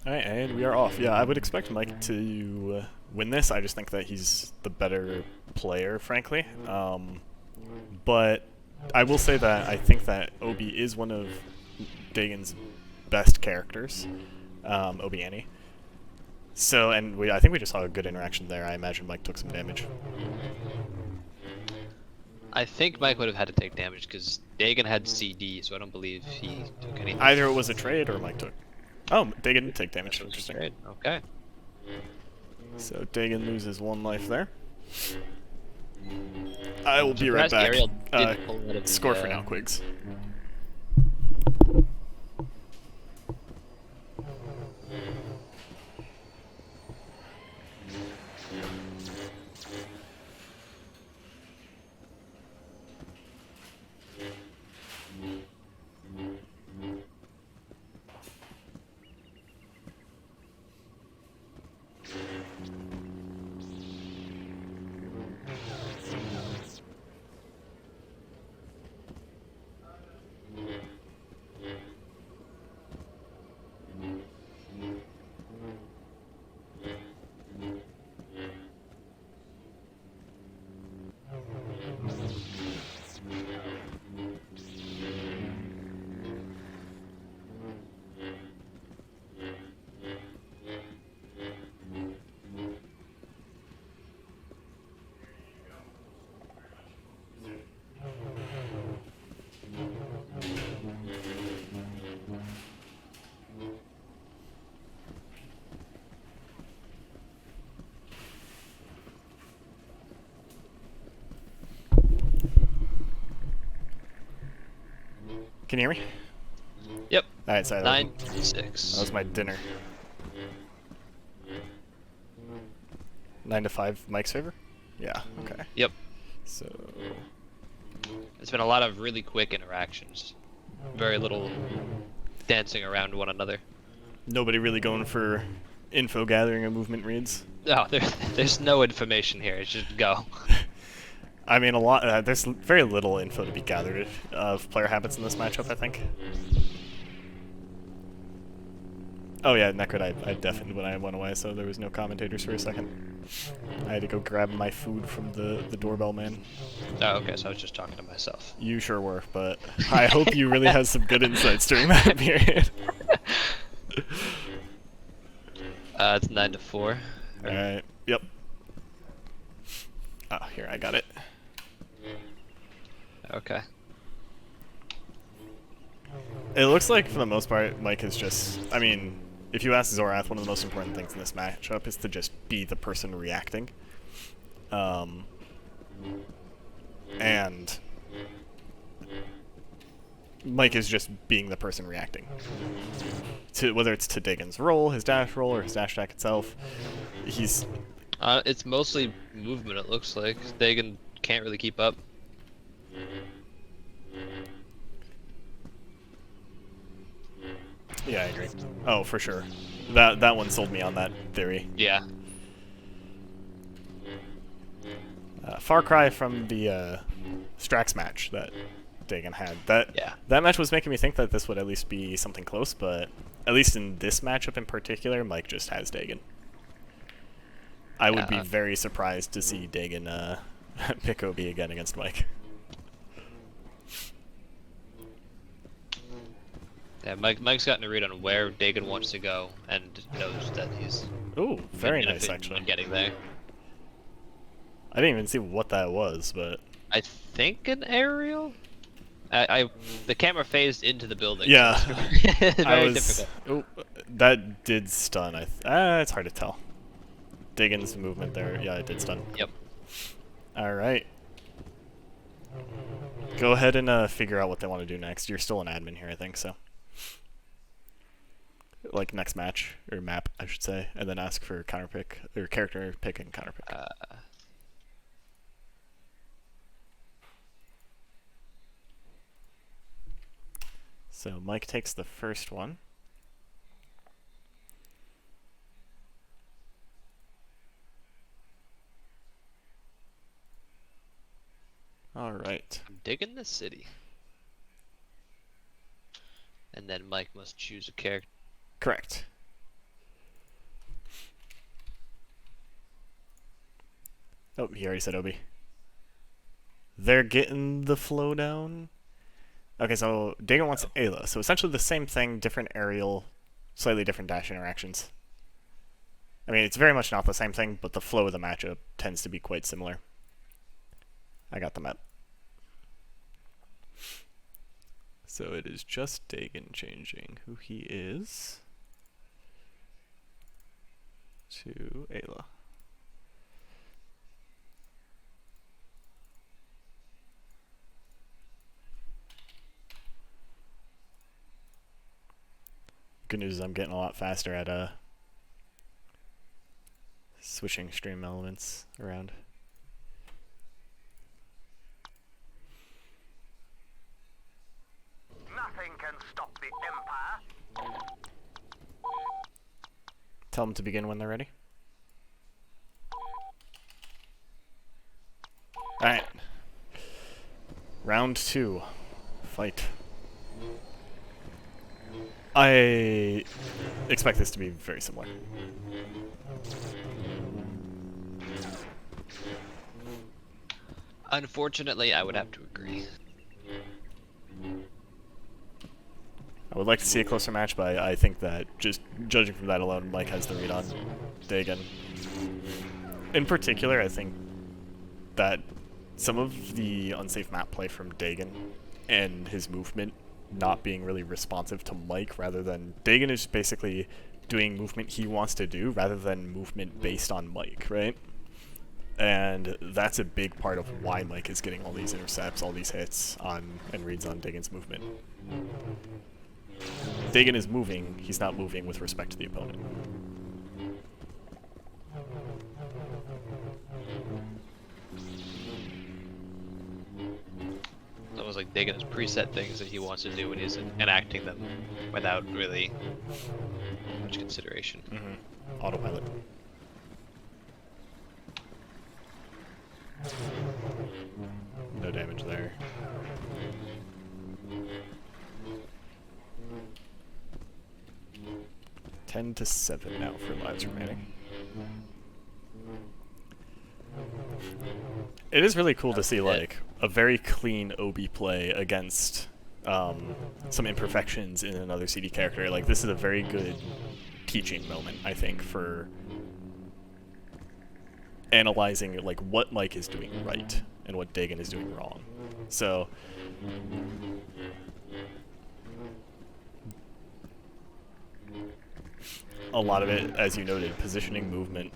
Alright, and we are off. Yeah, I would expect Mike to win this. I just think that he's the better player, frankly. But I will say that I think that Obi is one of Dagen's best characters, Obi Annie. So, and I think we just saw a good interaction there. I imagine Mike took some damage. I think Mike would have had to take damage because Dagen had CD, so I don't believe he took anything. Either it was a trade or Mike took. Oh, Dagen didn't take damage. Interesting. Trade. Okay. So Dagen loses 1 life there. I will be right Surprised back. Ariel didn't pull out of the, Score for now, Quigs. Can you hear me? Yep. Alright, sorry. 9-6. That was my dinner. 9 to 5, Mike's favor? Yeah, okay. Yep. So. It's been a lot of really quick interactions. Very little dancing around one another. Nobody really going for info gathering and movement reads? No, there's no information here. It's just go. I mean, there's very little info to be gathered of player habits in this matchup, I think. Oh yeah, Necrid, I deafened when I went away, so there was no commentators for a second. I had to go grab my food from the doorbell man. Oh, okay, so I was just talking to myself. You sure were, but I hope you really had some good insights during that period. It's 9 to 4. Alright, yep. Oh, here, I got it. Okay. It looks like, for the most part, Mike is just... I mean, if you ask Zorath, one of the most important things in this matchup is to just be the person reacting. And... Mike is just being the person reacting. Whether it's to Dagen's roll, his dash roll, or his dash attack itself. He's... It's mostly movement, it looks like. Dagen can't really keep up. Yeah, I agree. Oh, for sure. That one sold me on that theory. Yeah. Far cry from the Strax match that Dagen had. That match was making me think that this would at least be something close, but at least in this matchup in particular, Mike just has Dagen. I would be very surprised to see Dagen pick Obi again against Mike. Yeah, Mike's gotten a read on where Dagen wants to go and knows that he's... Ooh, very nice, actually. Getting there. I didn't even see what that was, but... I think an aerial? The camera phased into the building. Yeah. Very difficult. Oh, that did stun. It's hard to tell. Dagen's movement there. Yeah, it did stun. Yep. Alright. Go ahead and figure out what they want to do next. You're still an admin here, I think, so. Like, next match, or map, I should say, and then ask for counter pick, or character pick and counter pick. So Mike takes the first one. Alright. I'm digging the city. And then Mike must choose a character. Correct. Oh, he already said Obi. They're getting the flow down. Okay, so Daegen wants Ayla. So essentially the same thing, different aerial, slightly different dash interactions. I mean, it's very much not the same thing, but the flow of the matchup tends to be quite similar. I got the map. So it is just Daegen changing who he is to Ayla. Good news is I'm getting a lot faster at switching stream elements around. Nothing can stop the Empire. Tell them to begin when they're ready. Alright. Round 2. Fight. I expect this to be very similar. Unfortunately, I would have to agree. I would like to see a closer match, but I think that just judging from that alone, Mike has the read on Daegen. In particular, I think that some of the unsafe map play from Daegen and his movement not being really responsive to Mike, rather than Daegen is basically doing movement he wants to do rather than movement based on Mike, right? And that's a big part of why Mike is getting all these intercepts, all these hits on and reads on Dagen's movement. Daegen is moving, he's not moving with respect to the opponent. It's almost like Daegen has preset things that he wants to do and he's enacting them without really much consideration. Autopilot. No damage there. Ten to 7 now for lives remaining. It is really cool to see like a very clean OB play against some imperfections in another CD character. Like this is a very good teaching moment, I think, for analyzing like what Mike is doing right and what Daegen is doing wrong. So a lot of it, as you noted, positioning, movement.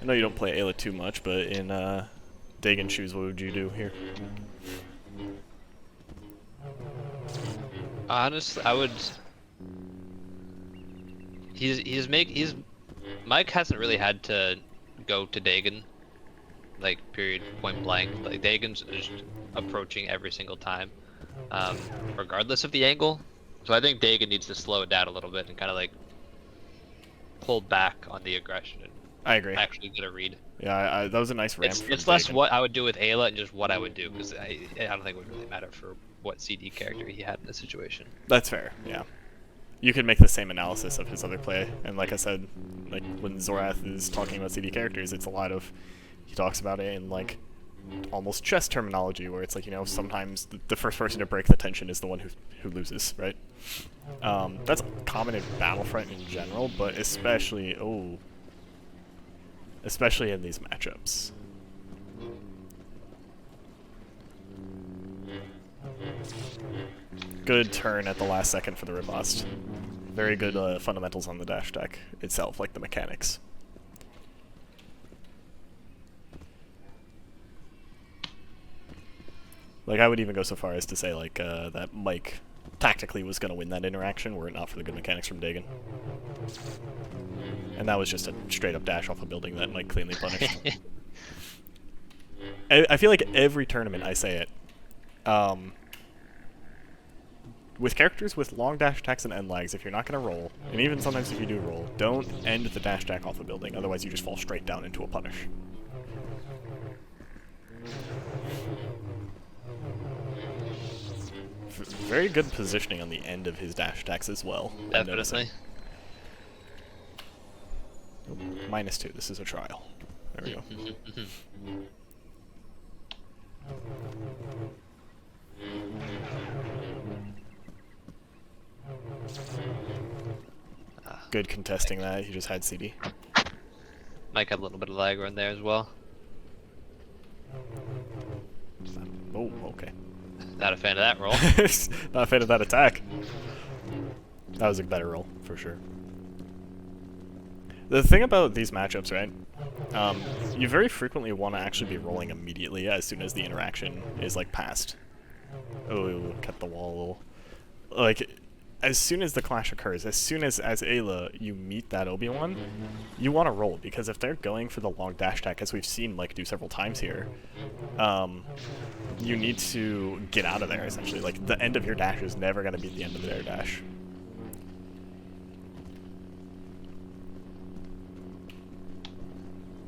I know you don't play Ayla too much, but in Dagen's shoes, what would you do here? Honestly, I would. Mike hasn't really had to go to Daegen, like period, point blank. Like Dagen's just approaching every single time, regardless of the angle. So I think Daegen needs to slow it down a little bit and kind of like hold back on the aggression and I agree. actually get a read. Yeah, that was a nice ramp. It's less what I would do with Ayla and just what I would do, because I don't think it would really matter for what CD character he had in this situation. That's fair, yeah. You could make the same analysis of his other play, and like I said, like when Zorath is talking about CD characters, it's a lot of, he talks about it in like almost chess terminology, where it's like, you know, sometimes the first person to break the tension is the one who loses, right? That's common in Battlefront in general, but especially in these matchups. Good turn at the last second for the riposte. Very good fundamentals on the dash deck itself, like the mechanics. Like, I would even go so far as to say, like, that Mike tactically was going to win that interaction were it not for the good mechanics from Daegen. And that was just a straight-up dash off a building that Mike cleanly punished. I feel like every tournament I say it. With characters with long dash attacks and end lags, if you're not going to roll, and even sometimes if you do roll, don't end the dash attack off a building, otherwise you just fall straight down into a punish. Very good positioning on the end of his dash attacks as well. Definitely. -2. This is a trial. There we go. Good contesting that. He just had CD. Mike had a little bit of lag run there as well. Oh, okay. Not a fan of that roll. Not a fan of that attack. That was a better roll, for sure. The thing about these matchups, right? You very frequently want to actually be rolling immediately as soon as the interaction is, like, passed. Oh, cut the wall a little. Like, as soon as the clash occurs, as soon as Ayla you meet that Obi-Wan, you want to roll, because if they're going for the long dash attack, as we've seen Mike do several times here, you need to get out of there, essentially. Like, the end of your dash is never going to be the end of their dash.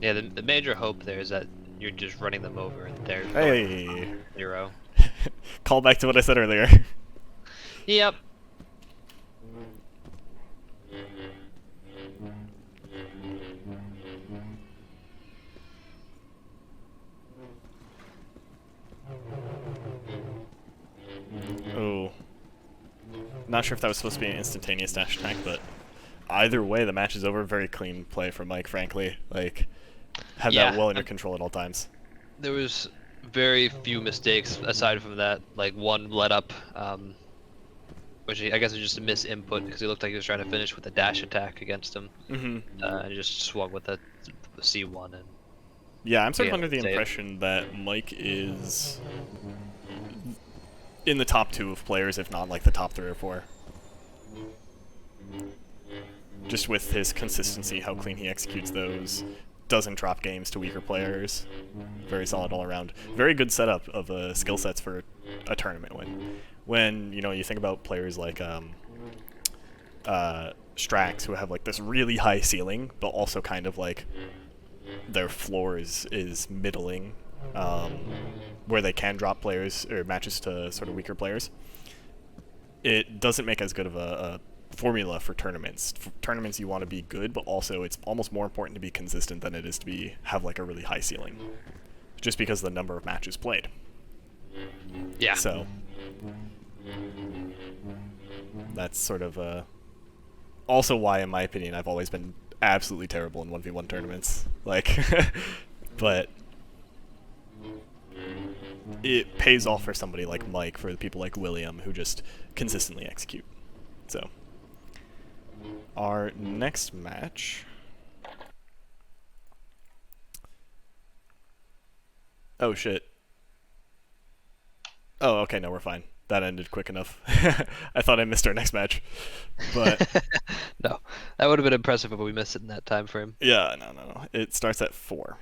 Yeah, the major hope there is that you're just running them over and they're Hey! 0. Call back to what I said earlier. Yep. Oh. Not sure if that was supposed to be an instantaneous dash attack, but either way, the match is over. Very clean play from Mike, frankly. Like, had that well under control at all times. There was very few mistakes aside from that, like one let up, which I guess is just a misinput because he looked like he was trying to finish with a dash attack against him, and he just swung with the C1. And yeah, I'm sort of under the impression that Mike is in the top 2 of players, if not like the top 3 or 4. Just with his consistency, how clean he executes those, doesn't drop games to weaker players. Very solid all around. Very good setup of skill sets for a tournament win. When, you know, you think about players like Strax, who have like this really high ceiling, but also kind of like their floor is middling, where they can drop players or matches to sort of weaker players. It doesn't make as good of a formula for tournaments. For tournaments, you want to be good, but also it's almost more important to be consistent than it is to have like a really high ceiling, just because of the number of matches played. Yeah. So that's sort of also why, in my opinion, I've always been absolutely terrible in 1v1 tournaments. Like, but it pays off for somebody like Mike, for the people like William, who just consistently execute. So our next match. Oh shit. Oh, okay, no, we're fine. That ended quick enough. I thought I missed our next match, but no, that would have been impressive if we missed it in that time frame. yeah, no. It starts at 4.